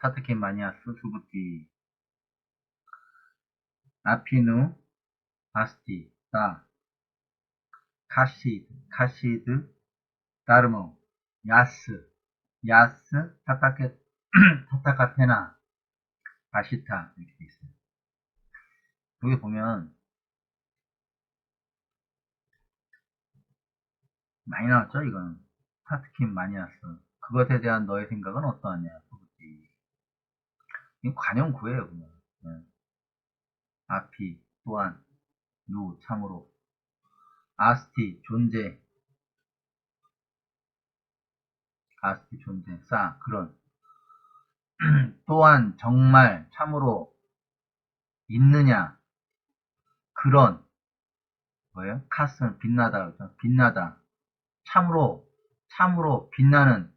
타트킨 마니아스 수부티 아피누 아스티 다 카시드 다르모 야스 타타카테나 바시타 이렇게 돼 있어요. 여기 보면 많이 나왔죠. 이건 타트킨 마니아스. 그것에 대한 너의 생각은 어떠하냐. 수부티. 이건 관용구예요. 그냥. 네. 아피 또한 누 참으로 아스티 존재 아스티 존재 싸 그런 또한 정말 참으로 있느냐 그런 뭐예요? 카스는 빛나다 빛나다 참으로 빛나는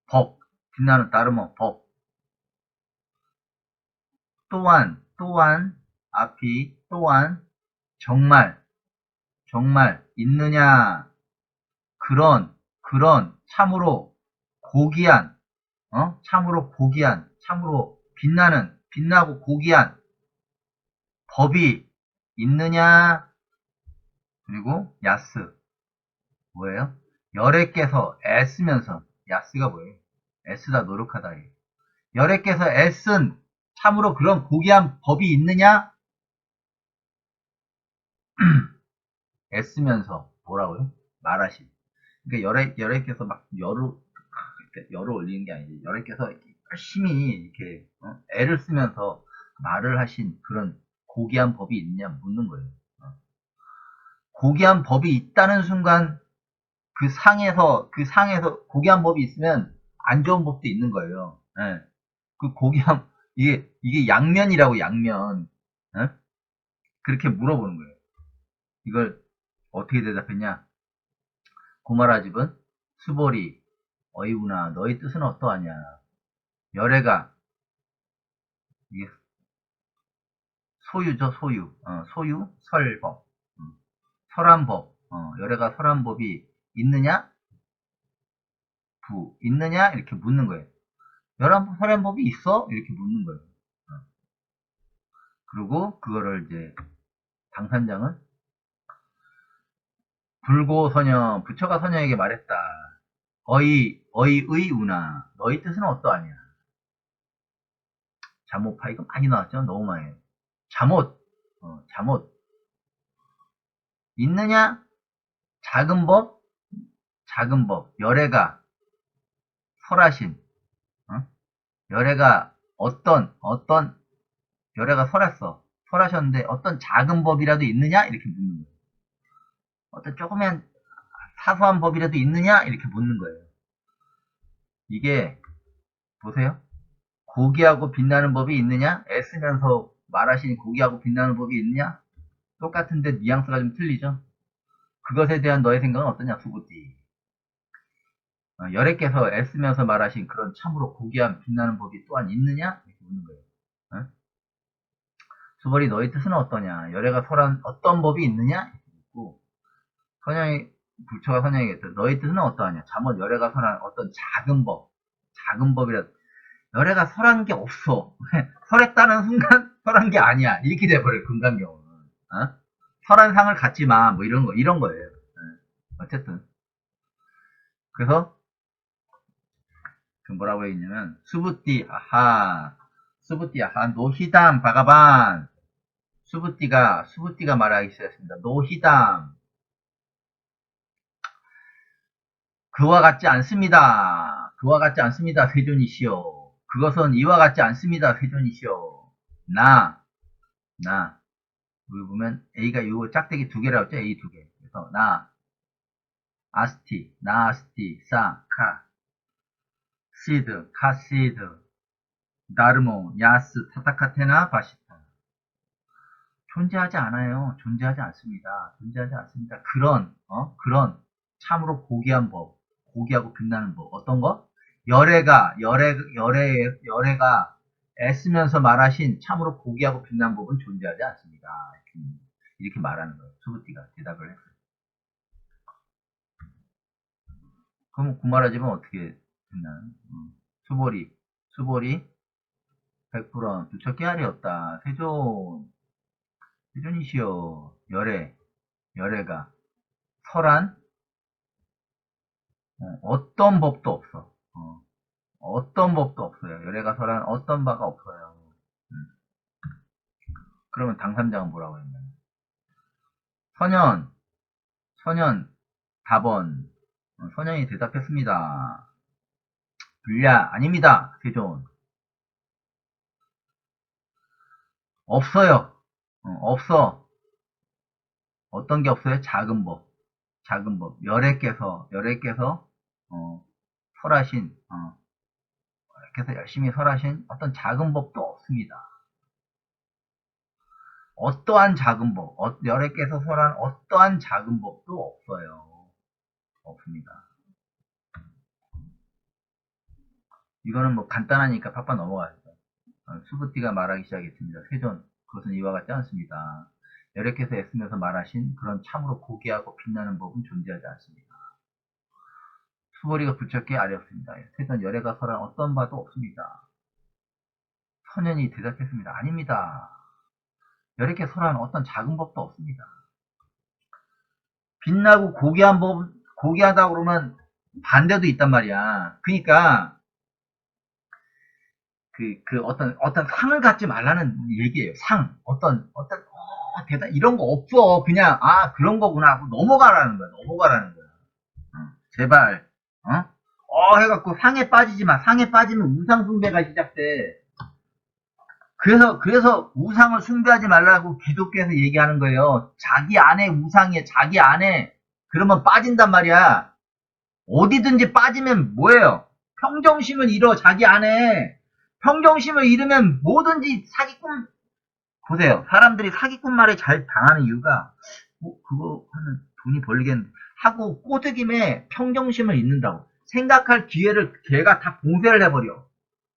법 빛나는 다름어 법 또한 앞이 또한 정말 있느냐 그런 참으로 고귀한 참으로 빛나고 고귀한 법이 있느냐 그리고 야스 뭐예요? 열애께서 애쓰면서 야스가 뭐예요? 애쓰다 노력하다 열애께서 애쓴 참으로 그런 고귀한 법이 있느냐? 애쓰면서 뭐라고요? 말하시. 그러니까 열애께서 막 열을 올리는 게 아니지. 열애께서 열심히 이렇게 애를 쓰면서 말을 하신 그런 고귀한 법이 있느냐 묻는 거예요. 고귀한 법이 있다는 순간 그 상에서 고귀한 법이 있으면 안 좋은 법도 있는 거예요. 예. 그 고귀한 이게 양면이라고 양면. 예? 그렇게 물어보는 거예요. 이걸 어떻게 대답했냐? 고마라집은 수보리 어이구나 너희 뜻은 어떠하냐? 열애가 이게 소유죠 소유 설법 설한법 열애가 설한법이 있느냐 있느냐 이렇게 묻는 거예요. 설한법이 있어 이렇게 묻는 거예요. 그리고 그거를 이제 당산장은 불고서녀 부처가 서녀에게 말했다. 어이의 우나 너희 뜻은 어떠하냐? 잠옷파 이거 많이 나왔죠. 너무 많이. 잠옷 있느냐? 작은 법 열애가 설하신 열애가 어떤 열애가 설하셨는데 어떤 작은 법이라도 있느냐 이렇게 묻는 거예요. 어떤 조그만 사소한 법이라도 있느냐 이렇게 묻는 거예요. 이게 보세요. 고귀하고 빛나는 법이 있느냐? 애쓰면서 말하신 고귀하고 빛나는 법이 있느냐? 똑같은데 뉘앙스가 좀 틀리죠? 그것에 대한 너의 생각은 어떠냐, 수부띠? 열애께서 애쓰면서 말하신 그런 참으로 고귀한 빛나는 법이 또한 있느냐? 이렇게 묻는 거예요. 어? 수벌이 너희 뜻은 어떠냐? 열애가 설한 어떤 법이 있느냐? 이렇게 묻고 부처가 선양에게 너희 뜻은 어떠하냐? 잠언 열애가 설한 어떤 작은 법이라 열애가 설한 게 없어. 설했다는 순간 설한 게 아니야. 이렇게 돼버려요. 금강경우는. 설한 상을 갖지 마. 뭐 이런 거예요. 어쨌든. 그래서 그 뭐라고 했냐면 수부띠 아하 노히담 바가반 수부띠가 말하기 시작했습니다. 노히담 그와 같지 않습니다. 세존이시여. 그것은 이와 같지 않습니다. 세존이시여. 여기 보면 A가 요 짝대기 두 개라고 했죠. A 두 개. 그래서 아스티, 카시드, 다르모, 야스, 타타카테나, 바시타. 존재하지 않아요. 존재하지 않습니다. 그런 참으로 고귀한 법, 고귀하고 빛나는 법. 어떤 거? 열애가 애쓰면서 말하신 참으로 고귀하고 빛난 법은 존재하지 않습니다. 이렇게 말하는 거예요. 수부띠가 대답을 했어요. 그럼 구마라집은 어떻게 됐나요? 수보리 100%, 두척기 알이 없다. 세존이시여. 열애가. 설한, 어떤 법도 없어. 어떤 법도 없어요. 열애가 설한 어떤 바가 없어요. 그러면 당삼자는 뭐라고 했냐면, 선연, 답원. 선연이 대답했습니다. 불야, 아닙니다. 세존. 없어요. 없어. 어떤 게 없어요? 작은 법. 열애께서, 설하신, 열애께서 열심히 설하신 어떤 작은 법도 없습니다. 어떠한 작은 법, 열애께서 설한 어떠한 작은 법도 없어요. 없습니다. 이거는 뭐 간단하니까 팍팍 넘어가죠. 수부띠가 말하기 시작했습니다. 세존, 그것은 이와 같지 않습니다. 열애께서 애쓰면서 말하신 그런 참으로 고귀하고 빛나는 법은 존재하지 않습니다. 수보리가 부쩍게 아뢰었습니다. 세존, 열애가 설한 어떤 바도 없습니다. 선연이 대답했습니다. 아닙니다. 열애께서 설한 어떤 작은 법도 없습니다. 빛나고 고귀한 법, 고귀하다 그러면 반대도 있단 말이야. 그러니까 어떤 상을 갖지 말라는 얘기예요. 대단 이런 거 없어. 그냥 그런 거구나 하고 넘어가라는 거야. 제발 해갖고 상에 빠지지 마. 상에 빠지면 우상 숭배가 시작돼. 그래서 우상을 숭배하지 말라고 기독교에서 얘기하는 거예요. 자기 안에 우상이에요. 자기 안에. 그러면 빠진단 말이야. 어디든지 빠지면 뭐예요? 평정심을 잃어. 자기 안에. 평정심을 잃으면 뭐든지 사기꾼. 보세요. 사람들이 사기꾼 말에 잘 당하는 이유가 그거 하면 돈이 벌리겠는데 하고 꼬드김에 평정심을 잃는다고. 생각할 기회를 걔가 다 봉쇄를 해버려.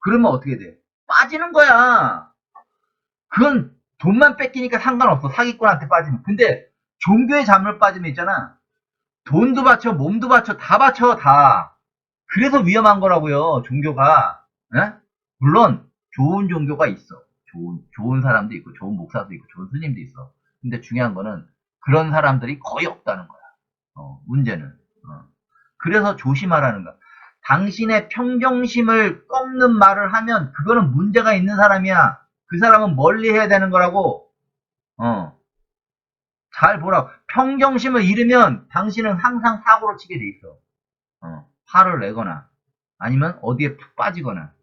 그러면 어떻게 돼? 빠지는 거야. 그건 돈만 뺏기니까 상관없어. 사기꾼한테 빠지면. 근데 종교에 잘못 빠지면 있잖아. 돈도 바쳐, 몸도 바쳐, 다 바쳐, 다. 그래서 위험한 거라고요. 종교가. 에? 물론 좋은 종교가 있어. 좋은 사람도 있고 좋은 목사도 있고 좋은 스님도 있어. 근데 중요한 거는 그런 사람들이 거의 없다는 거야. 문제는. 그래서 조심하라는 거야. 당신의 평정심을 꺾는 말을 하면 그거는 문제가 있는 사람이야. 그 사람은 멀리 해야 되는 거라고. 잘 보라고. 평정심을 잃으면 당신은 항상 사고로 치게 돼 있어. 화를 내거나 아니면 어디에 푹 빠지거나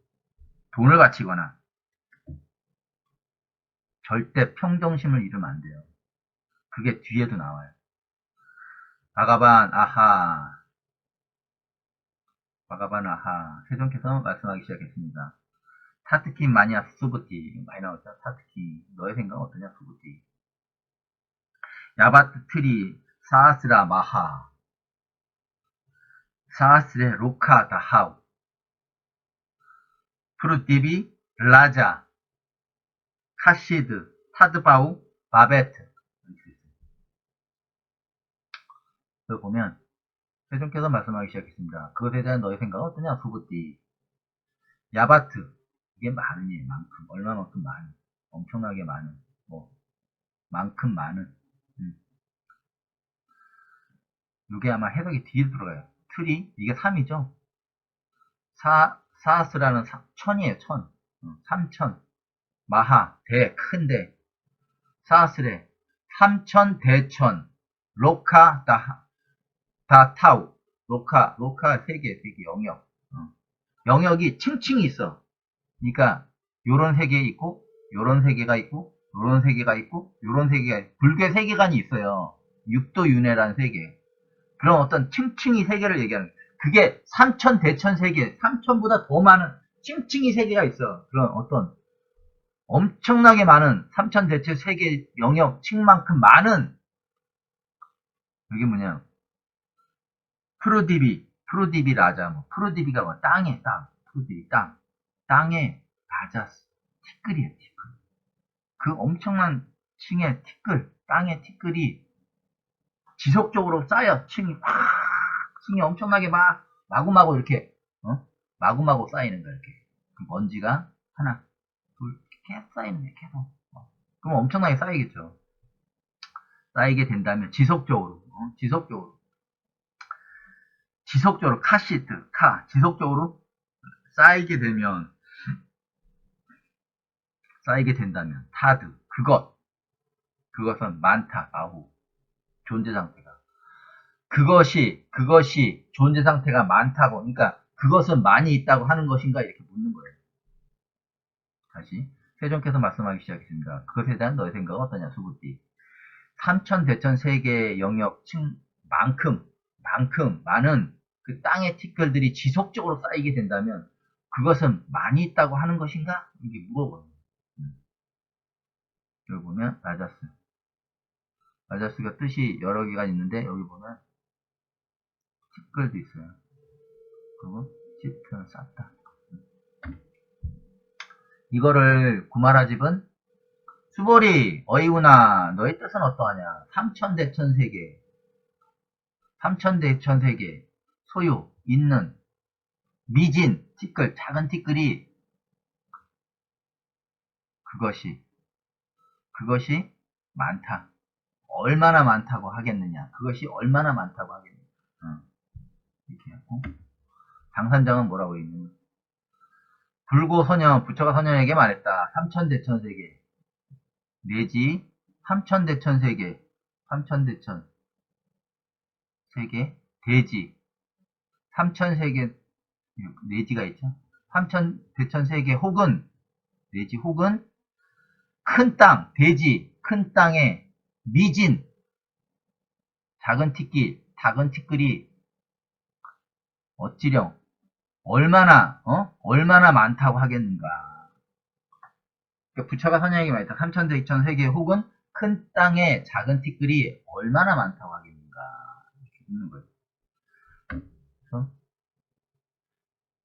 돈을 바치거나. 절대 평정심을 잃으면 안 돼요. 그게 뒤에도 나와요. 바가반 아하. 세존께서 말씀하기 시작했습니다. 타트키 마니아 수부티. 많이 나왔죠. 타트키. 너의 생각은 어떠냐 수부티. 야바트 트리 사스라 마하. 사스레 로카 다하우. 프루티비 라자. 카시드 타드바우 바베트. 그걸 보면 세종께서 말씀하기 시작했습니다. 그것에 대한 너의 생각은 어떠냐 수부티. 야바트. 이게 많으니 만큼. 얼마만큼 많은. 엄청나게 많은. 만큼 많은. 이게 아마 해석이 뒤에 들어가요. 트리, 이게 3이죠. 사스라는 천이에요, 천. 3천. 마하, 큰데. 사스레, 3천, 대천. 로카, 타우. 로카, 세계, 영역. 영역이 층층이 있어. 그러니까, 요런 세계에 있고, 요런 세계가 있고, 요런 세계가 있고, 요런 세계가 있고, 불교 세계관이 있어요. 육도윤회라는 세계. 그런 어떤 층층이 세계를 얘기하는 거예요. 그게 삼천 대천 세계, 삼천보다 더 많은 층층이 세계가 있어. 그런 어떤 엄청나게 많은 삼천 대천 세계 영역 층만큼 많은. 이게 뭐냐? 프로디비 라자. 프로디비가 뭐 땅에 땅, 프로디비 땅, 땅에 라자 티끌이에요. 티끌. 그 엄청난 층의 티끌, 땅의 티끌이 지속적으로 쌓여. 층이 엄청나게 마구마구 이렇게 마구마구 쌓이는 거야. 이렇게 먼지가 하나, 둘, 계속 쌓이는 게 계속. 그럼 엄청나게 쌓이겠죠. 쌓이게 된다면 지속적으로, 지속적으로 지속적으로 쌓이게 된다면 그것은 많다, 바후, 존재 상태가. 그것이 존재 상태가 많다고, 그러니까 그것은 많이 있다고 하는 것인가 이렇게 묻는 거예요. 다시 세종께서 말씀하기 시작했습니다. 그것에 대한 너의 생각은 어떠냐, 수부띠. 삼천대천 세계의 영역만큼 많은 그 땅의 티끌들이 지속적으로 쌓이게 된다면 그것은 많이 있다고 하는 것인가? 이게 물어보는 거예요. 여기 보면 라자스가 뜻이 여러 개가 있는데 여기 보면 티끌도 있어요. 그리고 짙은 쌓다. 이거를 구마라집은 수보리 어이구나 너의 뜻은 어떠하냐. 삼천대천세계 소유 있는 미진 티끌, 작은 티끌이 그것이 많다. 얼마나 많다고 하겠느냐. 그것이 얼마나 많다고 하겠느냐. 이렇게 하고 당산장은 뭐라고 있냐면 불고소년, 부처가 소년에게 말했다. 삼천대천세계 내지 삼천대천세계 대지 삼천세계 내지가 있죠. 삼천대천세계 혹은 내지 혹은 큰 땅, 대지, 큰 땅에 미진 작은 티끌이 어찌령 얼마나 많다고 하겠는가. 그러니까 부처가 선양에게 말했다. 삼천대천세계 혹은 큰 땅에 작은 티끌이 얼마나 많다고 하겠는가. 이렇게 묻는 거예요. 그래서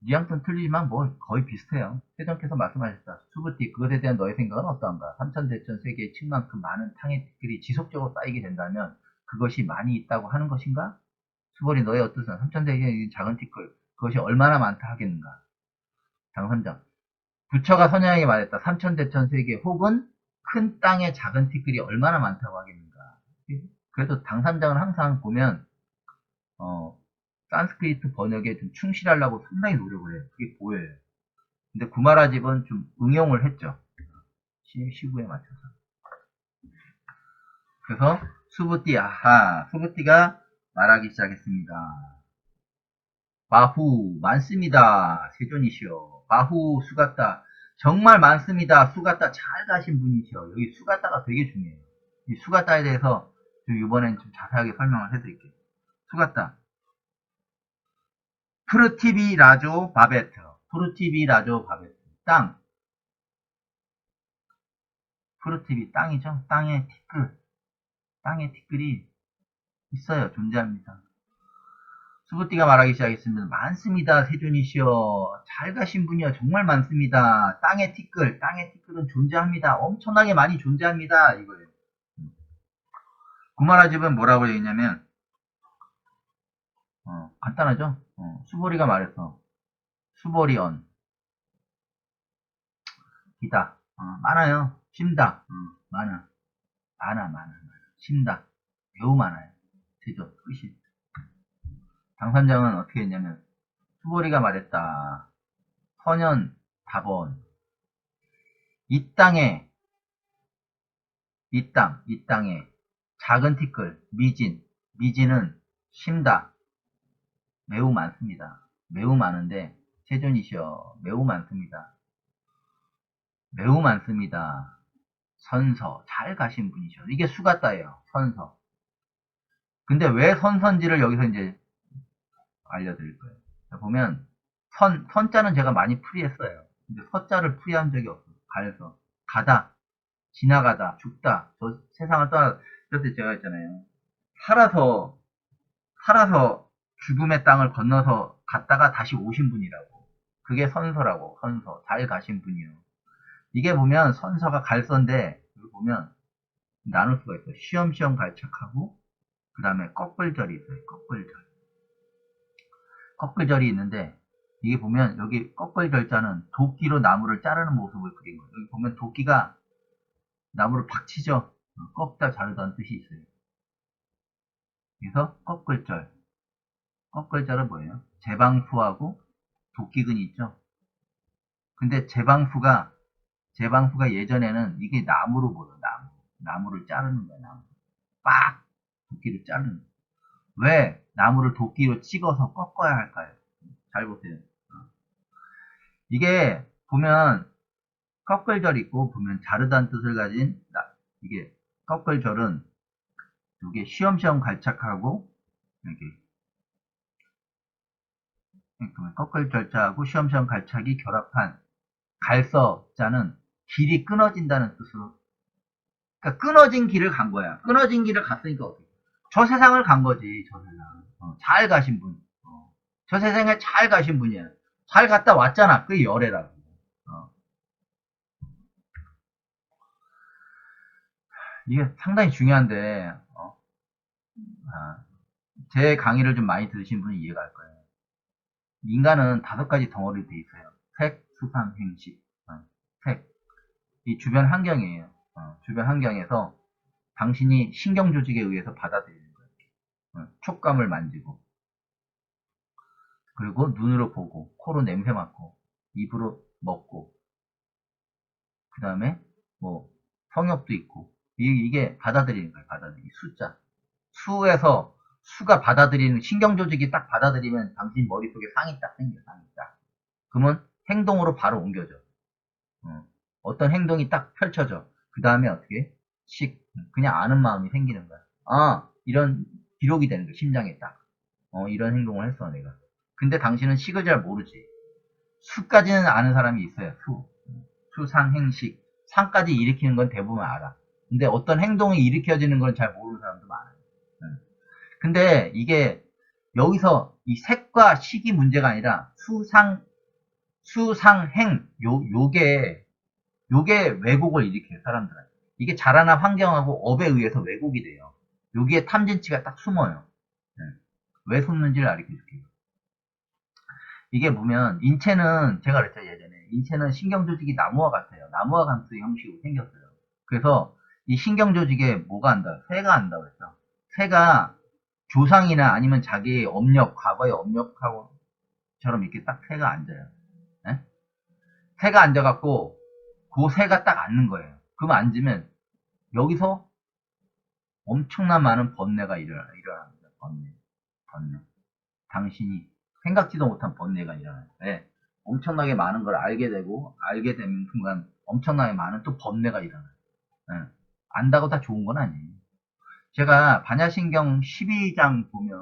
뉘앙스는 틀리지만 뭐 거의 비슷해요. 세종께서 말씀하셨다. 수부띠 그것에 대한 너의 생각은 어떠한가? 삼천대천세계의 층만큼 많은 탕의 티끌이 지속적으로 쌓이게 된다면 그것이 많이 있다고 하는 것인가? 수벌이 너의 어떠한 삼천대천세계의 작은 티끌 그것이 얼마나 많다 하겠는가? 장선장 부처가 선양에게 말했다. 삼천대천세계 혹은 큰 땅의 작은 티끌이 얼마나 많다고 하겠는가? 그래도 당산장을 항상 보면 산스크리트 번역에 좀 충실하려고 상당히 노력을 해요. 그게 보여요. 근데 구마라집은 좀 응용을 했죠. 시구에 맞춰서. 그래서 수부띠가 말하기 시작했습니다. 바후 많습니다. 세존이시여. 바후 수가따 정말 많습니다. 수가따 잘 가신 분이시여. 여기 수가따가 되게 중요해요. 이 수가따에 대해서 이번엔 좀 자세하게 설명을 해드릴게요. 수가따 프르티비라조 바베트 땅 프르티비 땅이죠. 땅의 티끌이 있어요. 존재합니다. 수부띠가 말하기 시작했습니다. 많습니다. 세존이시여. 잘 가신 분이요. 정말 많습니다. 땅의 티끌은 존재합니다. 엄청나게 많이 존재합니다. 이거예요. 구마라집은 뭐라고 얘기냐면 간단하죠. 수보리가 말했어. 수보리언 기다 많아요. 심다 많아 심다 매우 많아요. 세존 끝이. 당선장은 어떻게 했냐면 수보리가 말했다. 선현 답원 이 땅에 작은 티끌 미진은 심다 매우 많습니다. 매우 많은데 세존이시여 매우 많습니다. 선서 잘 가신 분이셔. 이게 수가따예요. 선서. 근데 왜 선선지를 여기서 이제 알려드릴 거예요. 보면 선자는 제가 많이 풀이했어요. 근데 서자를 풀이한 적이 없어요. 가서 가다 지나가다 죽다 저 세상을 떠나 그때 제가 했잖아요. 살아서 죽음의 땅을 건너서 갔다가 다시 오신 분이라고. 그게 선서라고. 선서 잘 가신 분이요. 이게 보면 선서가 갈서인데 여기 보면 나눌 수가 있어요. 쉬엄쉬엄 갈착하고 그 다음에 꺾을절이 있어요. 꺾을절이 있는데 이게 보면 여기 꺾을 절자는 도끼로 나무를 자르는 모습을 그린 거예요. 여기 보면 도끼가 나무를 팍 치죠. 꺾다 자르다는 뜻이 있어요. 그래서 꺾을절. 꺾을절은 뭐예요? 제방수하고 도끼근이 있죠. 근데 제방수가 예전에는 이게 나무로 보여. 나무를 자르는 거야. 나무. 빡 도끼를 자르는 거야. 왜 나무를 도끼로 찍어서 꺾어야 할까요? 잘 보세요. 이게 보면 꺾을절 있고 보면 자르다는 뜻을 가진 이게 꺾을절은 이게 쉬엄쉬엄 갈착하고 이렇게 꺾을절자하고 쉬엄쉬엄 갈착이 결합한 갈서자는 길이 끊어진다는 뜻으로, 그러니까 끊어진 길을 간 거야. 끊어진 길을 갔으니까 어떻게? 저 세상을 간 거지. 저 세상. 잘 가신 분. 저 세상에 잘 가신 분이야. 잘 갔다 왔잖아. 그게 열애라고. 이게 상당히 중요한데, 제 강의를 좀 많이 들으신 분은 이해가 할 거예요. 인간은 5가지 덩어리로 돼 있어요. 색, 수상, 행식. 색. 이 주변 환경이에요. 주변 환경에서 당신이 신경 조직에 의해서 받아들이는 거예요. 촉감을 만지고, 그리고 눈으로 보고, 코로 냄새 맡고, 입으로 먹고, 그 다음에 뭐 성욕도 있고, 이게 받아들이는 거예요. 받아들이기. 숫자. 수가 받아들이는, 신경 조직이 딱 받아들이면 당신 머릿속에 상이 딱 생겨. 상이 딱. 그러면 행동으로 바로 옮겨져. 어떤 행동이 딱 펼쳐져. 그 다음에 어떻게? 그냥 아는 마음이 생기는 거야. 이런 기록이 되는 거야. 심장에 딱. 이런 행동을 했어, 내가. 근데 당신은 식을 잘 모르지. 수까지는 아는 사람이 있어요. 상, 행식. 상까지 일으키는 건 대부분 알아. 근데 어떤 행동이 일으켜지는 건 잘 모르는 사람도 많아요. 근데 이게 여기서 이 색과 식이 문제가 아니라 수상, 행, 요게 왜곡을 일으켜요, 사람들은. 이게 자라난 환경하고 업에 의해서 왜곡이 돼요. 여기에 탐진치가 딱 숨어요. 왜 숨는지를 알려줄게요. 이게 보면 인체는 제가 그랬죠, 예전에. 인체는 신경조직이 나무와 같아요. 나무와 같은 형식으로 생겼어요. 그래서 이 신경조직에 뭐가 안다? 새가 안다고 그랬죠. 새가 조상이나 아니면 자기의 업력, 과거의 업력하고처럼 이렇게 딱 새가 앉아요. 네? 새가 앉아갖고 그 새가 딱 앉는 거예요. 그럼 앉으면 여기서 엄청난 많은 번뇌가 일어납니다. 번뇌. 당신이 생각지도 못한 번뇌가 일어나요. 네. 엄청나게 많은 걸 알게 되는 순간 엄청나게 많은 또 번뇌가 일어나요. 네. 안다고 다 좋은 건 아니에요. 제가 반야신경 12장 보면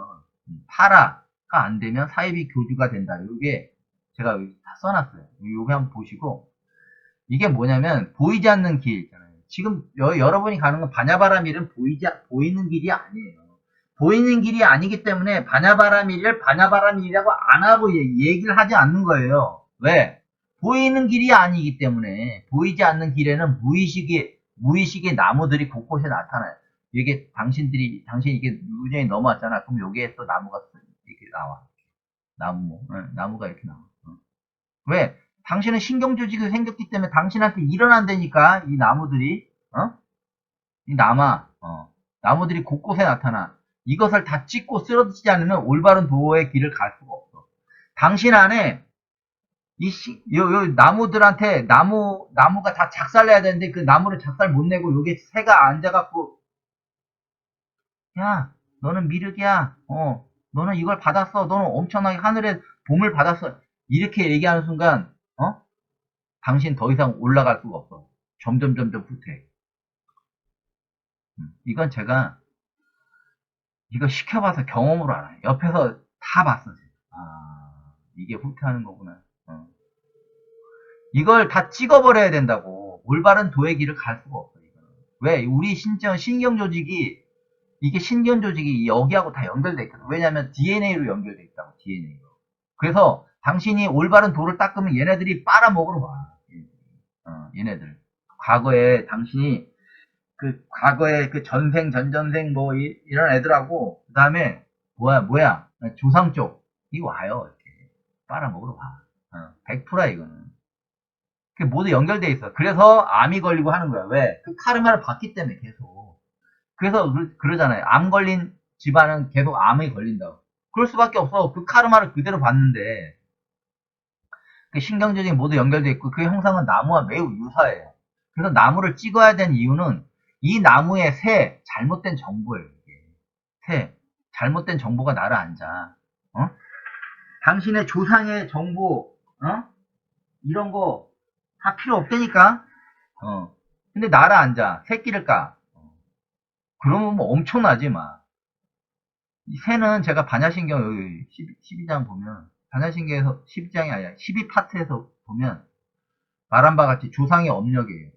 파라가 안 되면 사이비 교주가 된다. 이게 제가 여기 다 써놨어요. 요거 한번 보시고, 이게 뭐냐면 보이지 않는 길 있잖아요. 지금 여러분이 가는 건 반야바라밀은 보이는 길이 아니에요. 보이는 길이 아니기 때문에 반야바라밀을 반야바라밀이라고 안 하고 얘기를 하지 않는 거예요. 왜? 보이는 길이 아니기 때문에. 보이지 않는 길에는 무의식의 나무들이 곳곳에 나타나요. 이게 당신이 이게 우연히 넘어왔잖아. 그럼 여기에 또 나무가 이렇게 나와. 나무가 이렇게 나와. 왜? 당신은 신경조직이 생겼기 때문에 당신한테 일어난다니까, 이 나무들이, 나무들이 곳곳에 나타나. 이것을 다 찍고 쓰러지지 않으면 올바른 도의 길을 갈 수가 없어. 당신 안에, 요 나무들한테, 나무가 다 작살내야 되는데 그 나무를 작살 못 내고 여기 새가 앉아갖고, 야, 너는 미륵이야. 너는 이걸 받았어. 너는 엄청나게 하늘의 봄을 받았어. 이렇게 얘기하는 순간, 당신 더 이상 올라갈 수가 없어. 점점 후퇴. 이건 제가 이거 시켜봐서 경험으로 알아요. 옆에서 다 봤어. 이게 후퇴하는 거구나. 이걸 다 찍어버려야 된다고. 올바른 도의 길을 갈 수가 없어. 왜? 우리 신경조직이, 이게 신경조직이 여기하고 다 연결돼 있거든. 왜냐면 DNA로 연결돼 있다고. DNA로. 그래서 당신이 올바른 도를 닦으면 얘네들이 빨아먹으러 와. 얘네들. 과거에 당신이 과거에 전생, 전전생 이런 애들하고, 그 다음에, 조상 쪽이 와요. 이렇게. 빨아먹으러 가. 100%야, 이거는. 그게 모두 연결돼 있어. 그래서 암이 걸리고 하는 거야. 왜? 그 카르마를 받기 때문에 계속. 그래서 그러잖아요. 암 걸린 집안은 계속 암이 걸린다고. 그럴 수밖에 없어. 그 카르마를 그대로 받는데, 그 신경전이 모두 연결돼 있고, 그 형상은 나무와 매우 유사해요. 그래서 나무를 찍어야 되는 이유는 이 나무의 새, 잘못된 정보예요. 이게. 새, 잘못된 정보가 나를 앉아. 어? 당신의 조상의 정보, 이런 거 다 필요 없다니까? 근데 나를 앉아. 새끼를 까. 그러면 뭐 엄청나지, 막. 이 새는 제가 반야신경 여기 12장 보면, 반야신경에서 12장이 아니라 12파트에서 보면, 말한 바 같이 조상의 업력이에요.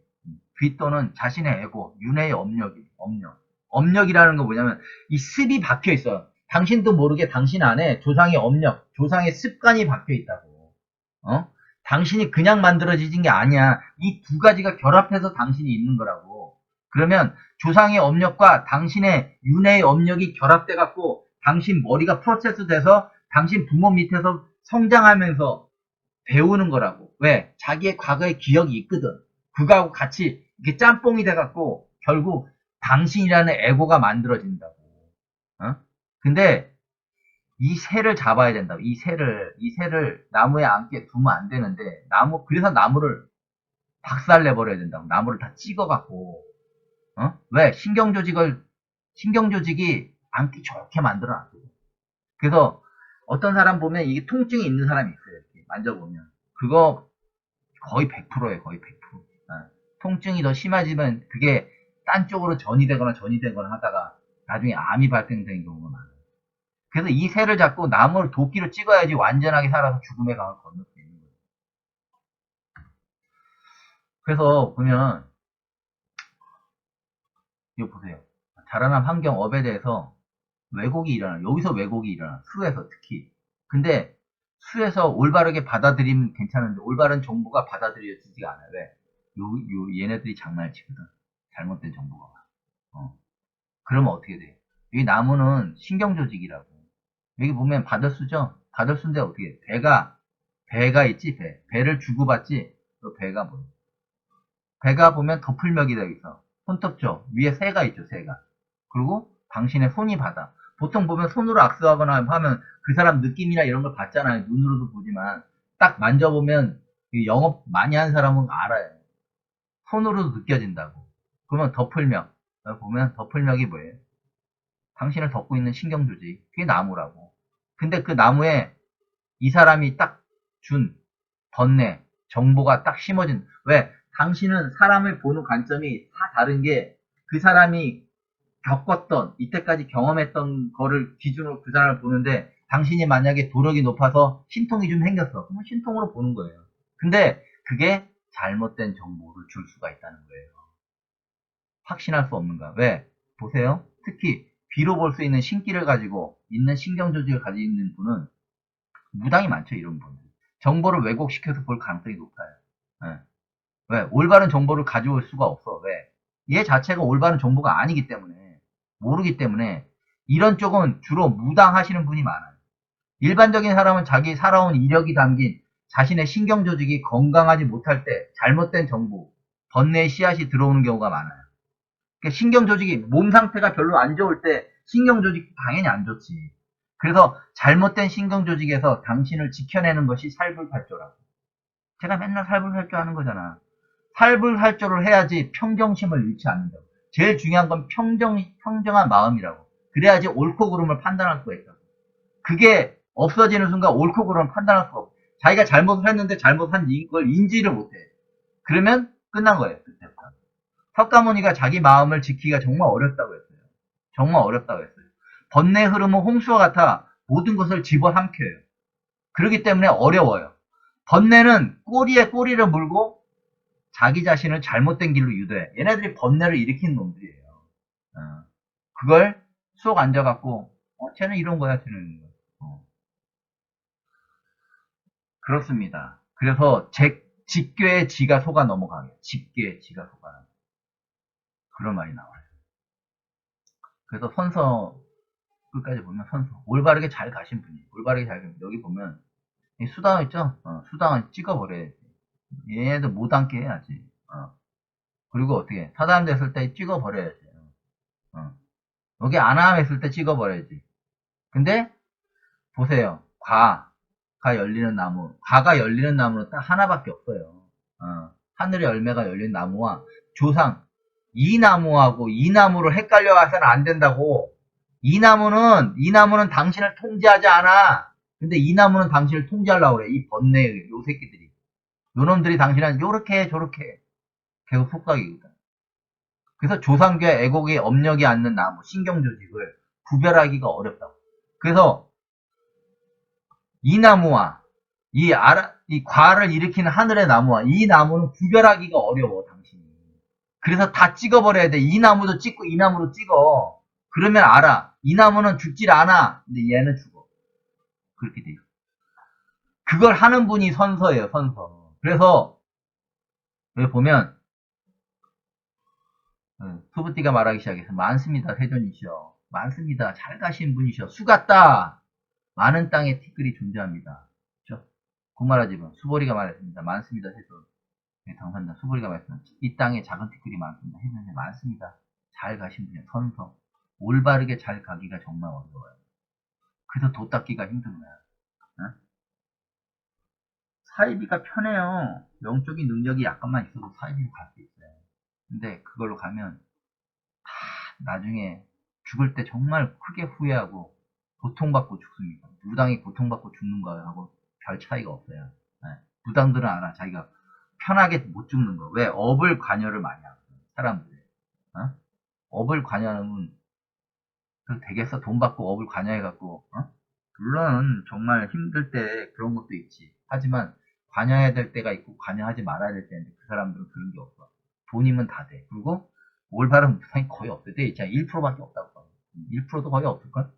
귀 또는 자신의 에고, 윤회의 업력이에요. 업력. 업력이라는 건 뭐냐면, 이 습이 박혀 있어요. 당신도 모르게 당신 안에 조상의 업력, 조상의 습관이 박혀 있다고. 당신이 그냥 만들어지진 게 아니야. 이 두 가지가 결합해서 당신이 있는 거라고. 그러면 조상의 업력과 당신의 윤회의 업력이 결합돼 갖고 당신 머리가 프로세스 돼서 당신 부모 밑에서 성장하면서 배우는 거라고. 왜? 자기의 과거의 기억이 있거든. 그거하고 같이 이렇게 짬뽕이 돼갖고 결국 당신이라는 에고가 만들어진다고. 근데 이 새를 잡아야 된다고. 이 새를 나무에 앉게 두면 안 되는데 그래서 나무를 박살내버려야 된다고. 나무를 다 찍어갖고. 왜? 신경조직이 앉기 좋게 만들어놨고. 그래서 어떤 사람 보면 이게 통증이 있는 사람이 있어요. 이렇게 만져보면. 그거 거의 100%예요. 거의 100%. 통증이 더 심해지면 그게 딴 쪽으로 전이되거나 하다가 나중에 암이 발생되는 경우가 많아요. 그래서 이 새를 잡고 나무를 도끼로 찍어야지 완전하게 살아서 죽음의 강을 건널 수 있는 거예요. 그래서 보면 이거 보세요. 자라난 환경 업에 대해서 왜곡이 일어나. 여기서 왜곡이 일어나. 수에서 특히. 근데 수에서 올바르게 받아들이면 괜찮은데 올바른 정보가 받아들여지지가 않아요. 왜? 얘네들이 장난치거든. 잘못된 정보가 와. 그러면 어떻게 돼? 이 나무는 신경조직이라고. 여기 보면 바더수죠? 바더수인데 어떻게 해? 배가 있지, 배. 배를 주고받지? 그 배가 뭐야? 배가 보면 덮을맥이 되어 있어. 손톱죠? 위에 새가 있죠, 새가. 그리고 당신의 손이 받아. 보통 보면 손으로 악수하거나 하면 그 사람 느낌이나 이런 걸 봤잖아요. 눈으로도 보지만. 딱 만져보면 영업 많이 한 사람은 알아요. 손으로도 느껴진다고. 그러면 덮을맥. 보면 덮을맥이 뭐예요? 당신을 덮고 있는 신경조직. 그게 나무라고. 근데 그 나무에 이 사람이 딱 준 번뇌, 정보가 딱 심어진. 왜? 당신은 사람을 보는 관점이 다 다른 게 그 사람이 겪었던, 이때까지 경험했던 거를 기준으로 그 사람을 보는데 당신이 만약에 도력이 높아서 신통이 좀 생겼어. 그러면 신통으로 보는 거예요. 근데 그게 잘못된 정보를 줄 수가 있다는 거예요. 확신할 수 없는 거야. 왜? 보세요. 특히 귀로 볼 수 있는 신기를 가지고 있는 신경조직을 가지고 있는 분은 무당이 많죠. 이런 분은. 정보를 왜곡시켜서 볼 가능성이 높아요. 예. 왜? 올바른 정보를 가져올 수가 없어. 왜? 얘 자체가 올바른 정보가 아니기 때문에, 모르기 때문에, 이런 쪽은 주로 무당하시는 분이 많아요. 일반적인 사람은 자기 살아온 이력이 담긴 자신의 신경조직이 건강하지 못할 때 잘못된 정보, 번뇌의 씨앗이 들어오는 경우가 많아요. 그러니까 신경조직이 몸 상태가 별로 안 좋을 때 신경조직이 당연히 안 좋지. 그래서 잘못된 신경조직에서 당신을 지켜내는 것이 살불팔조라고. 제가 맨날 살불팔조 하는 거잖아. 살불살조를 해야지 평정심을 잃지 않는다고. 제일 중요한 건 평정한 마음이라고. 그래야지 옳고 그름을 판단할 수가 있다고. 그게 없어지는 순간 옳고 그름을 판단할 수가 없어. 자기가 잘못을 했는데 잘못한 이걸 인지를 못해. 그러면 끝난 거예요. 그때부터. 석가모니가 자기 마음을 지키기가 정말 어렵다고 했어요. 정말 어렵다고 했어요. 번뇌 흐름은 홍수와 같아 모든 것을 집어삼켜요. 그렇기 때문에 어려워요. 번뇌는 꼬리에 꼬리를 물고 자기 자신을 잘못된 길로 유도해. 얘네들이 번뇌를 일으킨 놈들이에요. 그걸 쏙 앉아갖고 쟤는 이런 거야, 쟤는 이런 거야. 그렇습니다. 그래서 직교의 지가 속아 넘어가게. 직교의 지가 속아 넘어가게. 그런 말이 나와요. 그래서 선서 끝까지 보면 선서 올바르게 잘 가신 분이 올바르게 잘 가신 여기 보면 이 수당 있죠? 수당은 찍어버려야지. 얘네들 못 앉게 해야지. 그리고 어떻게, 사담 됐을 때 찍어버려야지. 어. 여기 안암 했을 때 찍어버려야지. 근데, 보세요. 과가 열리는 나무. 과가 열리는 나무는 딱 하나밖에 없어요. 하늘의 열매가 열린 나무와 조상. 이 나무하고 이 나무를 헷갈려 해서는 안 된다고. 이 나무는 당신을 통제하지 않아. 근데 이 나무는 당신을 통제하려고 그래. 이 번뇌, 요 새끼들이. 요 놈들이 당신은 요렇게 해, 저렇게 해. 계속 속삭이거든. 그래서 조상계와 애곡의 업력이 않는 나무, 신경조직을 구별하기가 어렵다고. 그래서 이 나무와 이 과를 일으키는 하늘의 나무와 이 나무는 구별하기가 어려워, 당신이. 그래서 다 찍어버려야 돼. 이 나무도 찍고 이 나무도 찍어. 그러면 알아. 이 나무는 죽질 않아. 근데 얘는 죽어. 그렇게 돼요. 그걸 하는 분이 선서예요, 선서. 그래서 여기 보면 수부띠가 말하기 시작해서 많습니다, 세존이시여. 많습니다. 잘 가신 분이시여. 수 같다. 많은 땅에 티끌이 존재합니다. 그렇죠? 구마라집은 수보리가 말했습니다. 많습니다, 세존. 네, 당산자 수보리가 말했습니다. 이 땅에 작은 티끌이 많습니다. 해전에 많습니다. 잘 가신 분이요. 선서. 올바르게 잘 가기가 정말 어려워요. 그래서 도 닦기가 힘든 거야. 어? 사이비가 편해요. 영적인 능력이 약간만 있어도 사이비로 갈 수 있어요. 근데 그걸로 가면 나중에 죽을 때 정말 크게 후회하고 고통받고 죽습니다. 무당이 고통받고 죽는 거하고 별 차이가 없어요. 네. 무당들은 알아. 자기가 편하게 못 죽는 거. 왜? 업을 관여를 많이 하거든. 사람들이. 어? 업을 관여하면 되겠어? 돈 받고 업을 관여해갖고. 물론 정말 힘들 때 그런 것도 있지. 하지만 관여해야 될 때가 있고 관여하지 말아야 될 때인데 그 사람들은 그런 게 없어. 돈이면 다 돼. 그리고 올바른 무상이 거의 없을 때 있잖아. 1%밖에 없다고. 1%도 거의 없을걸?